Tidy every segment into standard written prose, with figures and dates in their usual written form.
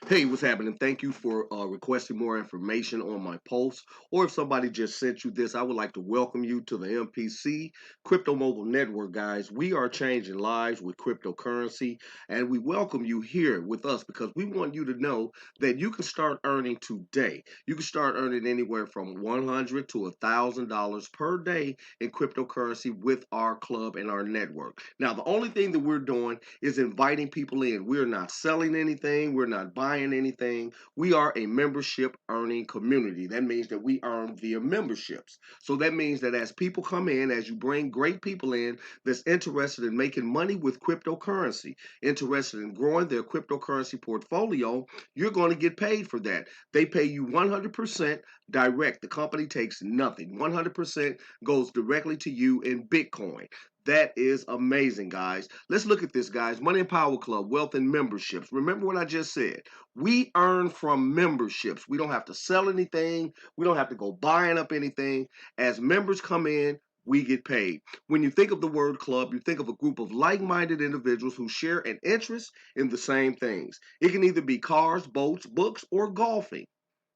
Hey, what's happening? Thank you for requesting more information on my post. Or if somebody just sent you this, I would like to welcome you to the MPC Crypto-Mobile Network, guys. We are changing lives with cryptocurrency, and we welcome you here with us because we want you to know that you can start earning today. You can start earning anywhere from $100 to $1,000 per day in cryptocurrency with our club and our network. Now, the only thing that we're doing is inviting people in. We're not selling anything. We're not buying anything. We are a membership earning community. That means that we earn via memberships. So that means that as people come in, as you bring great people in that's interested in making money with cryptocurrency, interested in growing their cryptocurrency portfolio, you're going to get paid for that. They pay you 100% direct. The company takes nothing. 100% goes directly to you in Bitcoin. That is amazing, guys. Let's look at this, guys. Money and Power Club, wealth and memberships. Remember what I just said. We earn from memberships. We don't have to sell anything. We don't have to go buying up anything. As members come in, we get paid. When you think of the word club, you think of a group of like-minded individuals who share an interest in the same things. It can either be cars, boats, books, or golfing.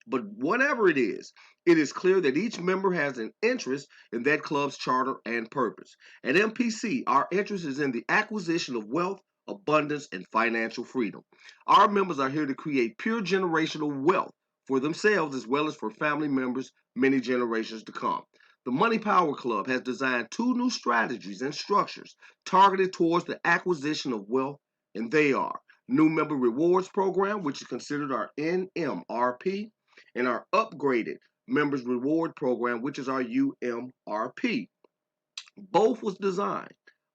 But whatever it is clear that each member has an interest in that club's charter and purpose. At MPC, our interest is in the acquisition of wealth, abundance, and financial freedom. Our members are here to create pure generational wealth for themselves as well as for family members many generations to come. The Money Power Club has designed two new strategies and structures targeted towards the acquisition of wealth, and they are New Member Rewards Program, which is considered our NMRP, and our upgraded members reward program, which is our UMRP. Both was designed,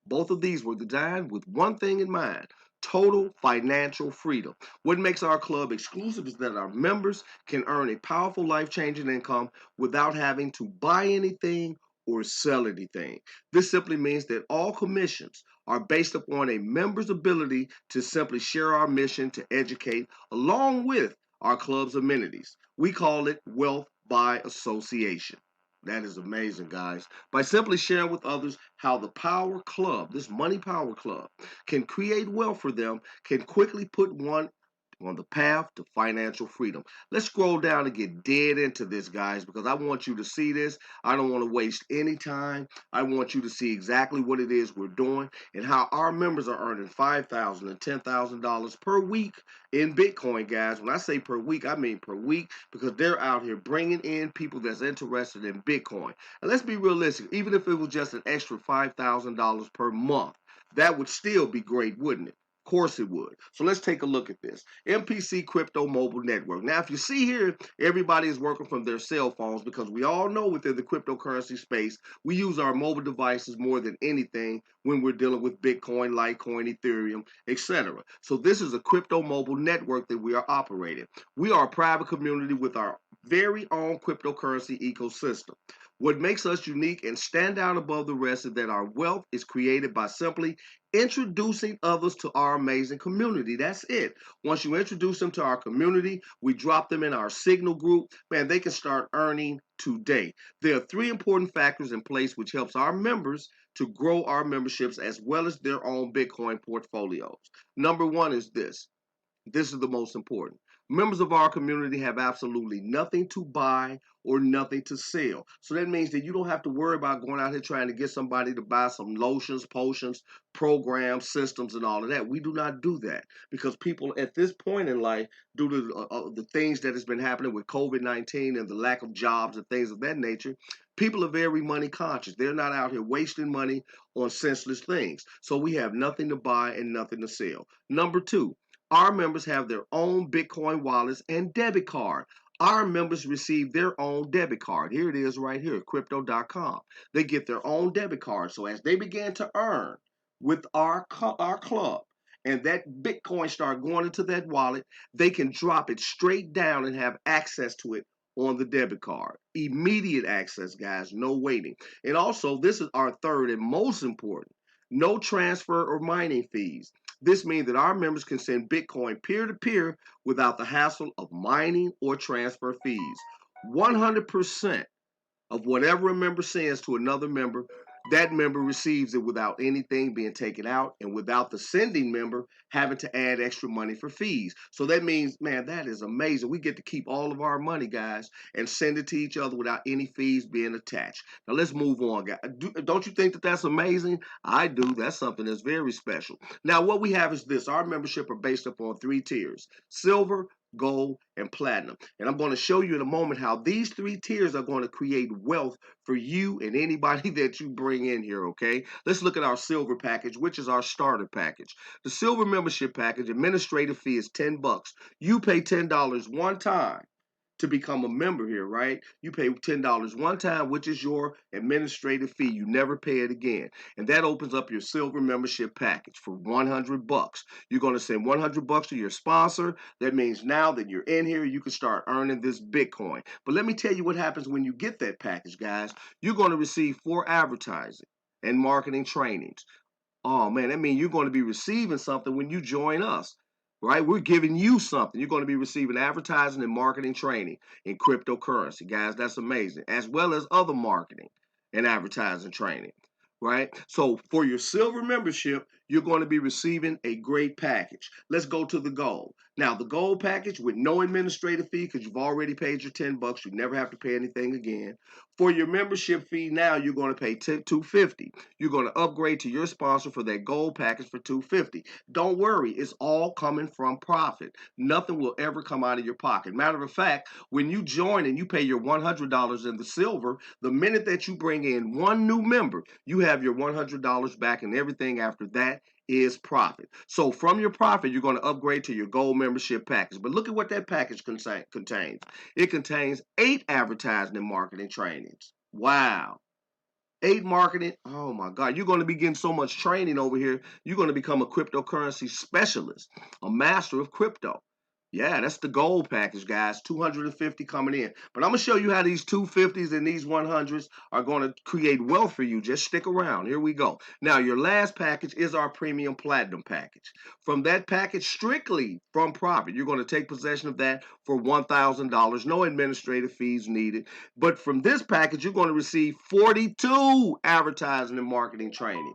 both of these were designed with one thing in mind: total financial freedom. What makes our club exclusive is that our members can earn a powerful life-changing income without having to buy anything or sell anything. This simply means that all commissions are based upon a member's ability to simply share our mission to educate along with our club's amenities. We call it wealth by association. That is amazing, guys. By simply sharing with others how the Power Club, this Money Power Club, can create wealth for them, can quickly put one on the path to financial freedom. Let's scroll down and get dead into this, guys, because I want you to see this. I don't want to waste any time. I want you to see exactly what it is we're doing and how our members are earning $5,000 and $10,000 per week in Bitcoin, guys. When I say per week, I mean per week because they're out here bringing in people that's interested in Bitcoin. And let's be realistic, even if it was just an extra $5,000 per month, that would still be great, wouldn't it? Of course it would. So let's take a look at this. MPC Crypto Mobile Network. Now, if you see here, everybody is working from their cell phones because we all know within the cryptocurrency space, we use our mobile devices more than anything when we're dealing with Bitcoin, Litecoin, Ethereum, etc. So this is a crypto mobile network that we are operating. We are a private community with our very own cryptocurrency ecosystem. What makes us unique and stand out above the rest is that our wealth is created by simply introducing others to our amazing community. That's it. Once you introduce them to our community, we drop them in our signal group. Man, they can start earning today. There are three important factors in place which helps our members to grow our memberships as well as their own Bitcoin portfolios. Number one is this. This is the most important. Members of our community have absolutely nothing to buy or nothing to sell. So that means that you don't have to worry about going out here trying to get somebody to buy some lotions, potions, programs, systems, and all of that. We do not do that because people at this point in life, due to the things that has been happening with COVID-19 and the lack of jobs and things of that nature, people are very money conscious. They're not out here wasting money on senseless things. So we have nothing to buy and nothing to sell. Number two, our members have their own Bitcoin wallets and debit card. Our members receive their own debit card. Here it is right here, crypto.com. They get their own debit card. So as they begin to earn with our club and that Bitcoin start going into that wallet, they can drop it straight down and have access to it on the debit card. Immediate access, guys, no waiting. And also, this is our third and most important. No transfer or mining fees. This means that our members can send Bitcoin peer-to-peer without the hassle of mining or transfer fees. 100% of whatever a member sends to another member that member receives it without anything being taken out and without the sending member having to add extra money for fees. So that means, man, that is amazing. We get to keep all of our money, guys, and send it to each other without any fees being attached. Now let's move on, guys. Don't you think that that's amazing? I do. That's something that's very special. Now what we have is this. Our membership are based upon 3 tiers: silver, gold, and platinum. And I'm going to show you in a moment how these 3 tiers are going to create wealth for you and anybody that you bring in here, okay? Let's look at our silver package, which is our starter package. The silver membership package, administrative fee is $10. You pay $10 one time to become a member here, right? You pay $10 one time, which is your administrative fee. You never pay it again. And that opens up your silver membership package for $100. You're going to send $100 to your sponsor. That means now that you're in here, you can start earning this Bitcoin. But let me tell you what happens when you get that package, guys. You're going to receive 4 advertising and marketing trainings. Oh man, that means you're going to be receiving something when you join us, right? We're giving you something. You're going to be receiving advertising and marketing training in cryptocurrency, guys. That's amazing, as well as other marketing and advertising training, right? So for your silver membership, you're going to be receiving a great package. Let's go to the gold. Now, the gold package with no administrative fee, because you've already paid your $10, you never have to pay anything again. For your membership fee now, you're going to pay $250. You're going to upgrade to your sponsor for that gold package for $250. Don't worry, it's all coming from profit. Nothing will ever come out of your pocket. Matter of fact, when you join and you pay your $100 in the silver, the minute that you bring in one new member, you have your $100 back, and everything after that is profit. So from your profit, you're going to upgrade to your gold membership package. But look at what that package contains. It contains 8 advertising and marketing trainings. Wow. 8 marketing. Oh my God. You're going to be getting so much training over here. You're going to become a cryptocurrency specialist, a master of crypto. Yeah, that's the gold package, guys. 250 coming in. But I'm going to show you how these 250s and these 100s are going to create wealth for you. Just stick around. Here we go. Now, your last package is our premium platinum package. From that package, strictly from profit, you're going to take possession of that for $1,000. No administrative fees needed. But from this package, you're going to receive 42 advertising and marketing trainings.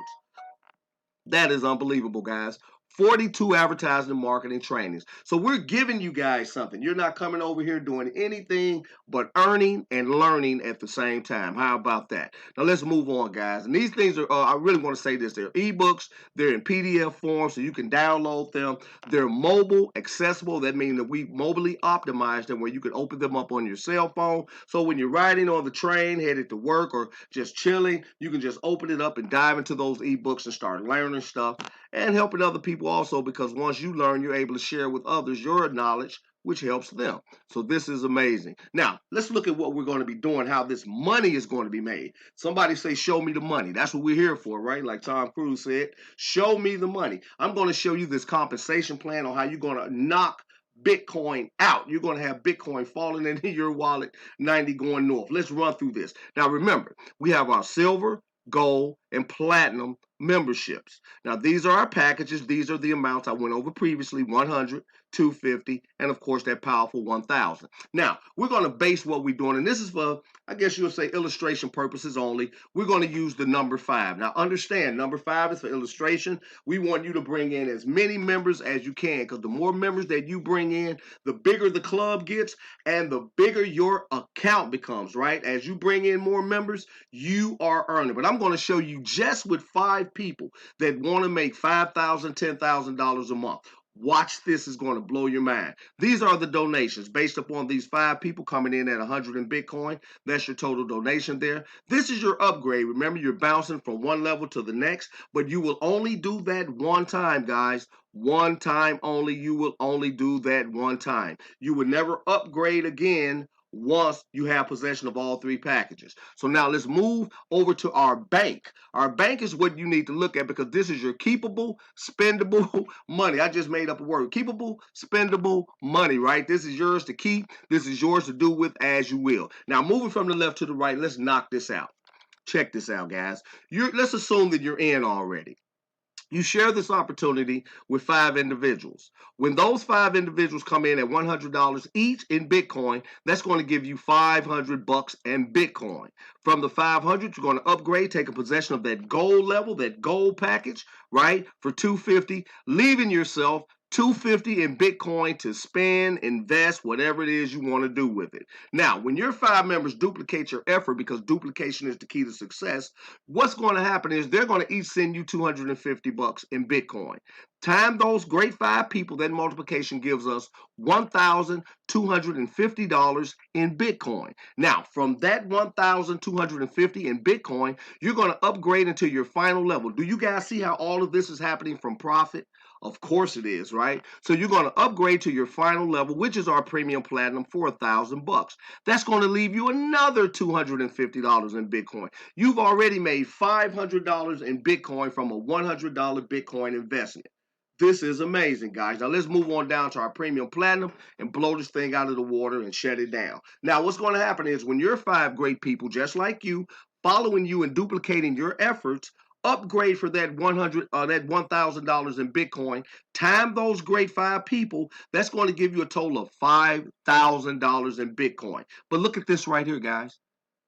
That is unbelievable, guys. 42 advertising and marketing trainings. So we're giving you guys something. You're not coming over here doing anything but earning and learning at the same time. How about that? Now let's move on, guys. And these things are, I really want to say this. They're ebooks. They're in PDF form, so you can download them. They're mobile accessible. That means that we mobilely optimized them where you can open them up on your cell phone. So when you're riding on the train, headed to work, or just chilling, you can just open it up and dive into those ebooks and start learning stuff and helping other people also, because once you learn, you're able to share with others your knowledge, which helps them. So this is amazing. Now, let's look at what we're going to be doing, how this money is going to be made. Somebody say, show me the money. That's what we're here for, right? Like Tom Cruise said, show me the money. I'm going to show you this compensation plan on how you're going to knock Bitcoin out. You're going to have Bitcoin falling into your wallet, 90 going north. Let's run through this. Now, remember, we have our silver, gold, and platinum memberships. Now, these are our packages. These are the amounts I went over previously: 100, 250, and of course that powerful 1000. Now, we're going to base what we're doing, and this is for, I guess you'll say, illustration purposes only. We're going to use the number 5. Now, understand, number 5 is for illustration. We want you to bring in as many members as you can, because the more members that you bring in, the bigger the club gets and the bigger your account becomes, right? As you bring in more members, you are earning. But I'm going to show you just with 5 people that want to make $5,000, $10,000 a month. Watch, this is going to blow your mind. These are the donations based upon these 5 people coming in at 100 in Bitcoin. That's your total donation there. This is your upgrade. Remember, you're bouncing from one level to the next, but you will only do that one time, guys. One time only. You will only do that one time. You will never upgrade again once you have possession of all 3 packages. So now let's move over to our bank. Our bank is what you need to look at, because this is your keepable, spendable money. I just made up a word. Keepable, spendable money, right? This is yours to keep. This is yours to do with as you will. Now, moving from the left to the right, let's knock this out. Check this out, guys. Let's assume that you're in already. You share this opportunity with 5 individuals. When those 5 individuals come in at $100 each in Bitcoin, that's going to give you $500 in Bitcoin. From the 500, you're going to upgrade, taking possession of that gold level, that gold package, right, for 250, leaving yourself 250 in Bitcoin to spend, invest, whatever it is you want to do with it. Now, when your 5 members duplicate your effort, because duplication is the key to success, what's going to happen is they're going to each send you $250 in Bitcoin. Time those great 5 people, that multiplication gives us $1,250 in Bitcoin. Now, from that $1,250 in Bitcoin, you're going to upgrade into your final level. Do you guys see how all of this is happening from profit? Of course it is, right? So you're going to upgrade to your final level, which is our premium platinum, for $1,000. That's going to leave you another $250 in Bitcoin. You've already made $500 in Bitcoin from a $100 Bitcoin investment. This is amazing, guys. Now let's move on down to our premium platinum and blow this thing out of the water and shut it down. Now, what's going to happen is when you're 5 great people just like you, following you and duplicating your efforts, upgrade for that $1,000 in Bitcoin, time those great 5 people, that's going to give you a total of $5,000 in Bitcoin. But look at this right here, guys.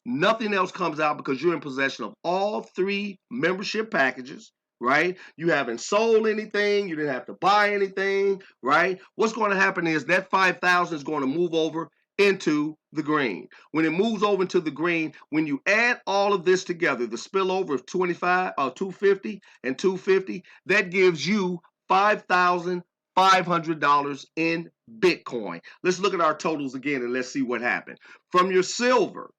Nothing else comes out because you're in possession of all 3 membership packages, right? You haven't sold anything, you didn't have to buy anything, right? What's going to happen is that 5,000 is going to move over into the green. When it moves over into the green, when you add all of this together, the spillover of 250 and 250, that gives you $5,500 in Bitcoin. Let's look at our totals again and let's see what happened. From your silver,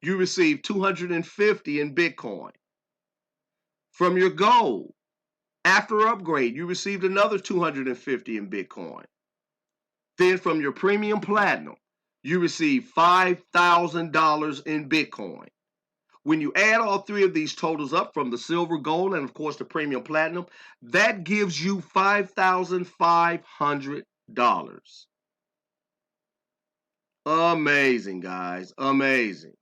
you receive 250 in Bitcoin. From your gold, after upgrade, you received another 250 in Bitcoin. Then from your premium platinum, you receive $5,000 in Bitcoin. When you add all 3 of these totals up, from the silver, gold, and of course the premium platinum, that gives you $5,500. Amazing, guys. Amazing.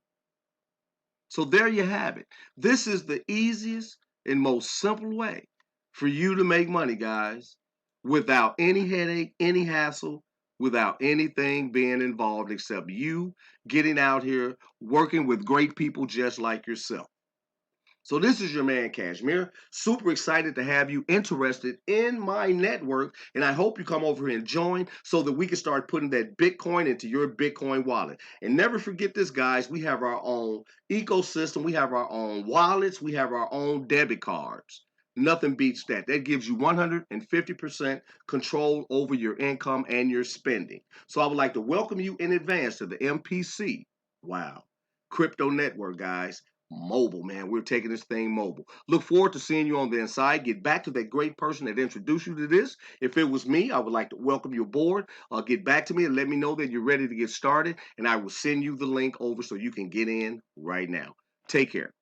So there you have it. This is the easiest and most simple way for you to make money, guys, without any headache, any hassle, without anything being involved except you getting out here working with great people just like yourself. So this is your man Cashmere. Super excited to have you interested in my network, and I hope you come over here and join so that we can start putting that Bitcoin into your Bitcoin wallet. And never forget this, guys, we have our own ecosystem, we have our own wallets, we have our own debit cards. Nothing beats that. That gives you 150% control over your income and your spending. So I would like to welcome you in advance to the MPC, wow, Crypto Network, guys. Mobile, man. We're taking this thing mobile. Look forward to seeing you on the inside. Get back to that great person that introduced you to this. If it was me, I would like to welcome you aboard. Get back to me and let me know that you're ready to get started, and I will send you the link over so you can get in right now. Take care.